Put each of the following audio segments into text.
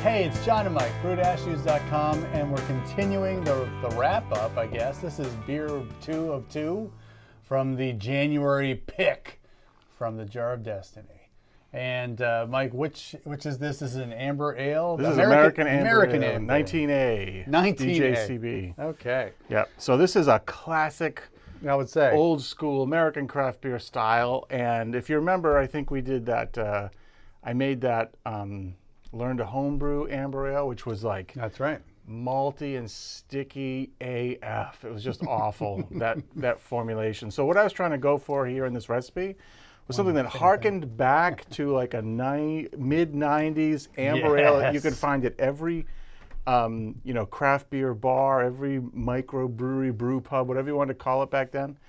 Hey, it's John and Mike, brewed-news.com, and we're continuing the wrap-up, I guess. This is beer 2 of 2 from the January pick from the Jar of Destiny. And Mike, which is this? This is an amber ale? This is American Amber Ale, Ale. 19A. 19A. DJCB. Okay. Yeah. So this is a classic, I would say, old school American craft beer style. And if you remember, I think we did that. I made that. Learned to homebrew amber ale, which was like that's right, malty and sticky AF. It was just awful that formulation. So what I was trying to go for here in this recipe was something that harkened back to like a mid '90s amber ale that you could find at every craft beer bar, every microbrewery, brew pub, whatever you wanted to call it back then.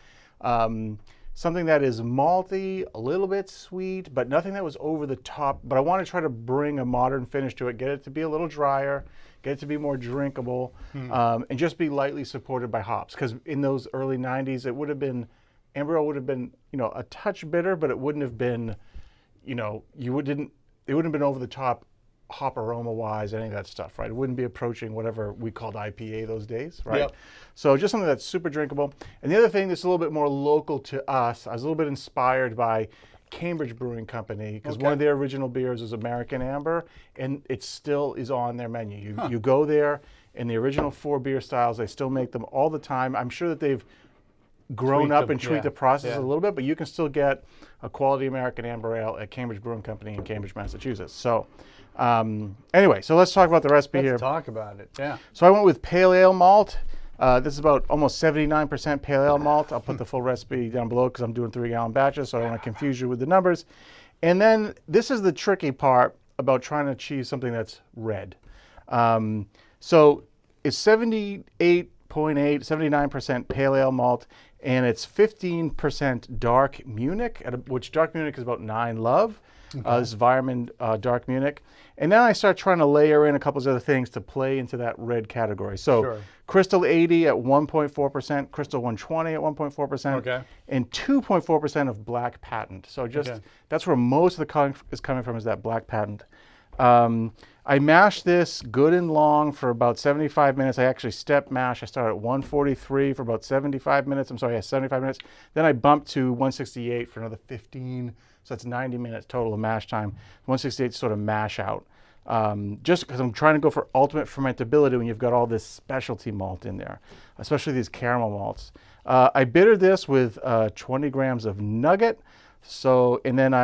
Something that is malty, a little bit sweet, but nothing that was over the top. But I want to try to bring a modern finish to it, get it to be a little drier, get it to be more drinkable, and just be lightly supported by hops. Because in those early 90s, it would have been, amber ale would have been, a touch bitter, but it wouldn't have been, it wouldn't have been over the top hop aroma wise, any of that stuff, right? It wouldn't be approaching whatever we called IPA those days, right? Yep. So just something that's super drinkable. And the other thing that's a little bit more local to us, I was a little bit inspired by Cambridge Brewing Company, because one of their original beers is American Amber, and it still is on their menu. You go there, and the original 4 beer styles, they still make them all the time. I'm sure that they've grown up and tweaked the process a little bit, but you can still get a quality American Amber Ale at Cambridge Brewing Company in Cambridge, Massachusetts. So anyway, so let's talk about the recipe here. Let's talk about it, yeah. So I went with pale ale malt. This is about almost 79% pale ale malt. I'll put the full recipe down below because I'm doing 3-gallon batches, so I don't want to confuse you with the numbers. And then this is the tricky part about trying to achieve something that's red. So it's 78.8, 79% pale ale malt, and it's 15% dark Munich, which dark Munich is about 9 Love. This is Weirmann Dark Munich. And then I start trying to layer in a couple of other things to play into that red category. So Crystal 80 at 1.4%, Crystal 120 at 1.4%, and 2.4% of Black Patent. So that's where most of the color is coming from, is that Black Patent. I mashed this good and long for about 75 minutes. I actually step mash. I started at 143 for about 75 minutes. 75 minutes. Then I bumped to 168 for another 15. So that's 90 minutes total of mash time. 168 sort of mash out. Just because I'm trying to go for ultimate fermentability when you've got all this specialty malt in there, especially these caramel malts. I bittered this with 20 grams of nugget. So, and then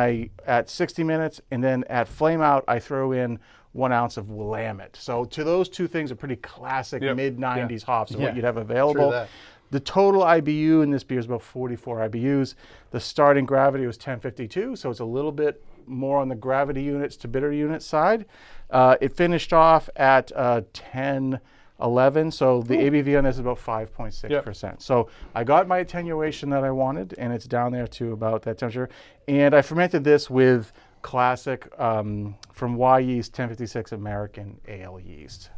at 60 minutes, and then at flame out, I throw in 1 ounce of Willamette. So to those two things are pretty classic mid-90s hops of what you'd have available. The total IBU in this beer is about 44 IBUs. The starting gravity was 1052, so it's a little bit more on the gravity units to bitter unit side. It finished off at 1011, so the ABV on this is about 5.6%. So I got my attenuation that I wanted, and it's down there to about that temperature. And I fermented this with classic from Y Yeast 1056 American Ale yeast.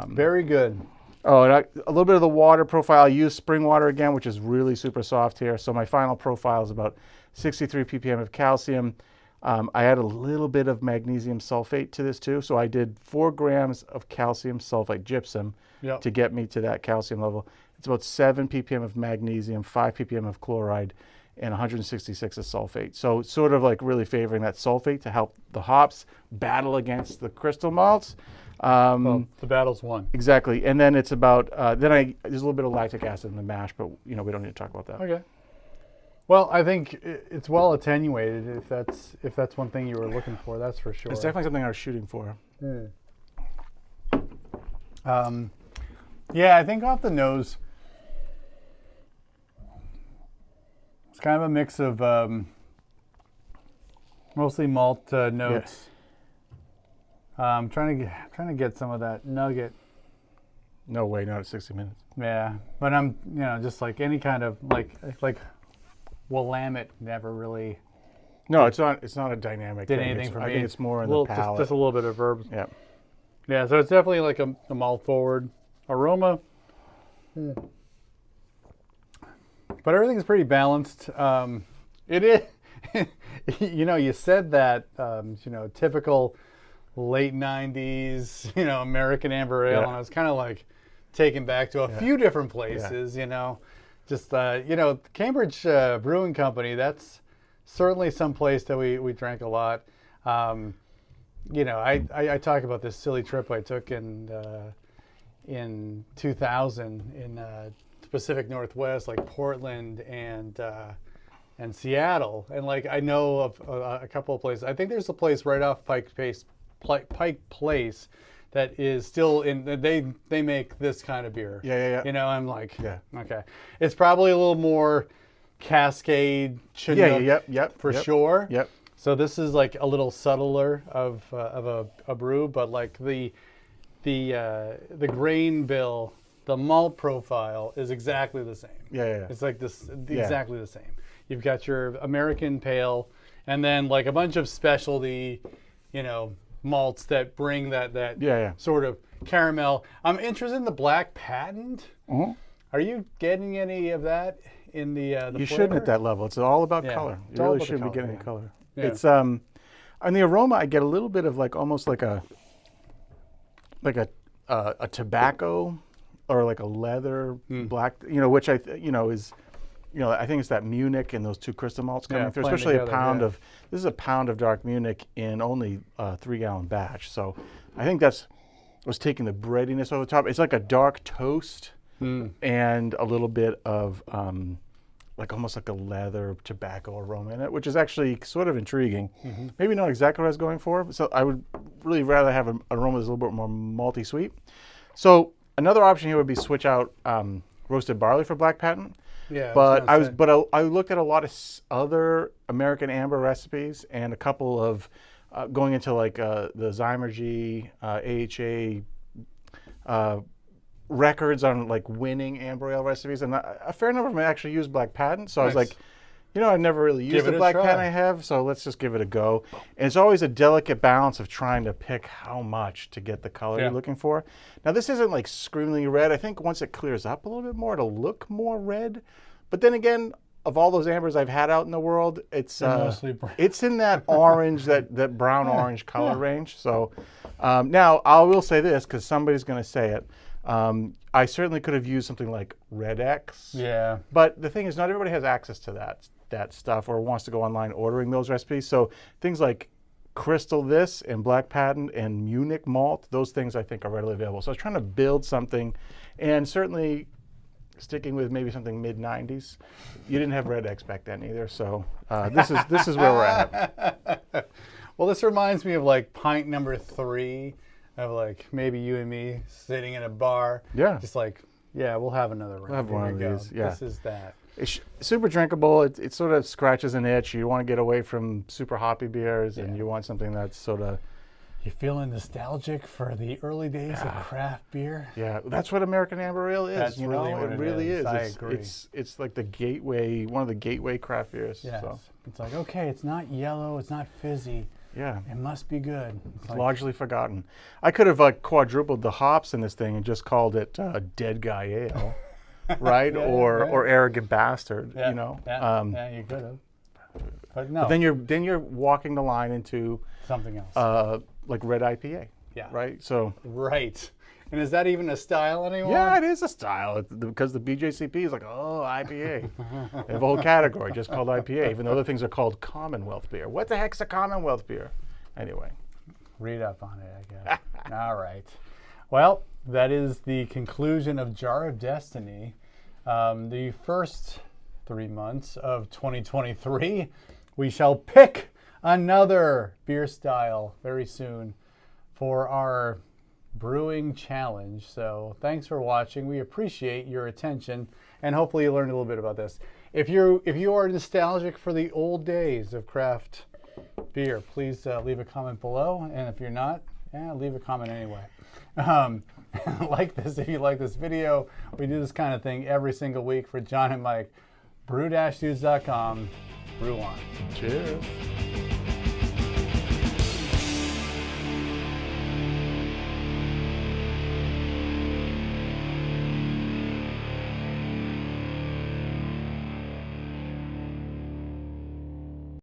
Very good. Oh, and a little bit of the water profile. I use spring water again, which is really super soft here. So my final profile is about 63 ppm of calcium. I add a little bit of magnesium sulfate to this too. So I did 4 grams of calcium sulfate gypsum to get me to that calcium level. It's about 7 ppm of magnesium, 5 ppm of chloride, and 166 of sulfate. So sort of like really favoring that sulfate to help the hops battle against the crystal malts. Well, the battle's won. Exactly. And then it's about, there's a little bit of lactic acid in the mash, but we don't need to talk about that. Okay. Well, I think it's well attenuated, if that's one thing you were looking for, that's for sure. It's definitely something I was shooting for. Yeah, I think off the nose, it's kind of a mix of mostly malt notes. I'm trying to get some of that nugget. No way, not at 60 minutes. Yeah, but I'm just like any kind of like Willamette never really. No, it's not a dynamic. Did anything for me. I think it's more in the palate. Just a little bit of herbs. Yeah. Yeah, so it's definitely like a malt forward aroma. But everything's pretty balanced. It is, you said that, typical late 90s, American Amber Ale. Yeah. And I was kind of like taken back to a few different places, Just, Cambridge Brewing Company, that's certainly some place that we drank a lot. I talk about this silly trip I took in 2000 in the Pacific Northwest, like Portland and Seattle, and like I know of a couple of places. I think there's a place right off Pike Place that is still in. They make this kind of beer. Yeah. I'm like, okay. It's probably a little more Cascade, Chinook, for sure. Yep. So this is like a little subtler of a brew, but like the grain bill, the malt profile is exactly the same. Yeah. It's like this exactly the same. You've got your American pale, and then like a bunch of specialty, malts that bring that sort of caramel. I'm interested in the black patent. Mm-hmm. Are you getting any of that in the You flavor? shouldn't at that level. It's all about color. It's You all really about the should be color, getting color. Yeah. It's on the aroma, I get a little bit of like almost like a tobacco or like a leather black, which I think it's that Munich and those two crystal malts coming through, especially this is a pound of dark Munich in only a 3-gallon batch. So I think that's what's taking the breadiness over the top. It's like a dark toast and a little bit of like almost like a leather tobacco aroma in it, which is actually sort of intriguing. Mm-hmm. Maybe not exactly what I was going for. So I would really rather have an aroma that's a little bit more malty sweet. So another option here would be switch out roasted barley for black patent. Yeah, but I looked at a lot of other American amber recipes and a couple of going into like the Zymergy, AHA records on like winning amber ale recipes, and a fair number of them actually use black patent. So nice. I was like, I've never really used the black patent I have, so let's just give it a go. And it's always a delicate balance of trying to pick how much to get the color you're looking for. Now this isn't like screamingly red. I think once it clears up a little bit more, it'll look more red. But then again, of all those ambers I've had out in the world, it's in that orange, that brown orange color range. So now I will say this, because somebody's going to say it. I certainly could have used something like Red X. Yeah. But the thing is, not everybody has access to that stuff or wants to go online ordering those recipes. So things like Crystal This and Black Patent and Munich Malt, those things I think are readily available. So I was trying to build something, and certainly sticking with maybe something mid-90s. You didn't have Red X back then either, so this is where we're at. Well, this reminds me of like pint number 3 of like maybe you and me sitting in a bar. Yeah. Just like, we'll have another round. We'll have one of these. Yeah. This is that. It's super drinkable. It sort of scratches an itch. You want to get away from super hoppy beers, and you want something that's sort of... You feeling nostalgic for the early days of craft beer? Yeah, that's what American Amber Ale is. That's really what it really is. I agree. It's like the gateway, one of the gateway craft beers. Yes. So. It's like, okay, it's not yellow, it's not fizzy. Yeah. It must be good. It's like, largely forgotten. I could have quadrupled the hops in this thing and just called it Dead Guy Ale, right? Or Arrogant Bastard, Yeah, you could have. But no. But then you're walking the line into something else. Like red IPA. Yeah. Right? So. Right. And is that even a style anymore? Yeah, it is a style because the BJCP is like, IPA. They have a whole category just called IPA, even though other things are called Commonwealth beer. What the heck's a Commonwealth beer? Anyway. Read up on it, I guess. All right. Well, that is the conclusion of Jar of Destiny. The first 3 months of 2023, we shall pick another beer style very soon for our brewing challenge. So thanks for watching. We appreciate your attention, and hopefully you learned a little bit about this. If you are nostalgic for the old days of craft beer, please leave a comment below, and if you're not, leave a comment anyway. If you like this video. We do this kind of thing every single week for John and Mike. Brew-dudes.com. Brew on. Cheers.